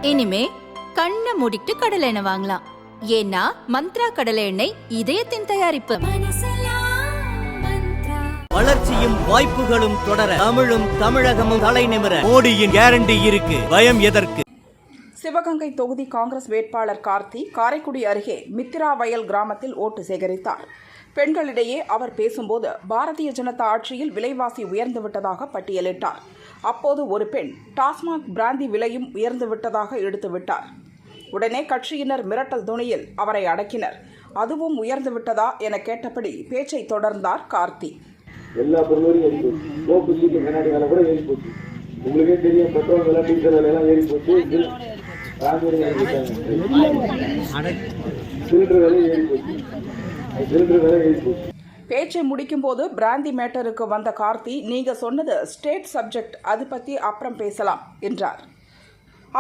இனிமே கண்ணை மூடிட்டு கடலை எண்ணெய் வாங்கலாம். ஏன்னா மந்த்ரா கடலை எண்ணெய் இதயத்தின் தயாரிப்பு. வளர்ச்சியும் வாய்ப்புகளும் தொடர தமிழும் தமிழகமும் தலைநிமிர மோடியின் கேரண்டி இருக்கு. பயம் எதற்கு? சிவகங்கை தொகுதி காங்கிரஸ் வேட்பாளர் கார்த்தி காரைக்குடி அருகே மித்திரா வயல் கிராமத்தில் ஓட்டு சேகரித்தார். பெண்களிடையே அவர் பேசும்போது பாரதிய ஜனதா ஆட்சியில் விலைவாசி உயர்ந்துவிட்டதாக பட்டியலிட்டார். அப்போது ஒரு பெண் டாஸ்மாக் பிராந்தி விலையும் உயர்ந்துவிட்டதாக எடுத்துவிட்டார். உடனே கட்சியினர் மிரட்டல் துணியில் அவரை அடக்கினர். அதுவும் உயர்ந்துவிட்டதா என கேட்டபடி பேச்சை தொடர்ந்தார் கார்த்தி. எல்லா பொருளையும் கண்ணாடி விலை கூட ஏறி போச்சு. உங்களுக்கே தெரியும், பெட்ரோல் விலை, டீசல் விலை எல்லாம் ஏறி போச்சு. சிலிண்டர் விலை ஏறி போச்சு. சிலிண்டர் விலை ஏறி போச்சு. பேச்சை முடிக்கும் போது பிராந்தி மேட்டருக்கு வந்த கார்த்தி, நீங்க சொன்னது ஸ்டேட் சப்ஜெக்ட், அது பற்றி அப்புறம் பேசலாம் என்றார்.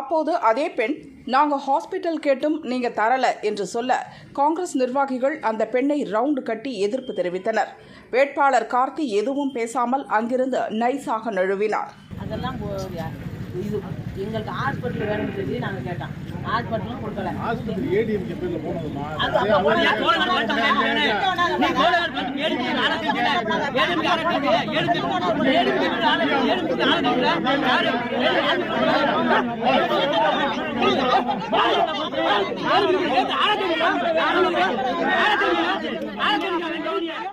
அப்போது அதே பெண், நாங்கள் ஹாஸ்பிட்டல் கேட்டும் நீங்க தரல என்று சொல்ல காங்கிரஸ் நிர்வாகிகள் அந்த பெண்ணை ரவுண்டு கட்டி எதிர்ப்பு தெரிவித்தனர். வேட்பாளர் கார்த்தி எதுவும் பேசாமல் அங்கிருந்து நைஸாக நழுவினார். அதெல்லாம் இது எங்களுக்கு ஹாஸ்பிட்டல் வேணும்னு சொல்லி நாங்கள் கேட்டோம். ஹாஸ்பிட்டலும் கொடுக்கல. ஆ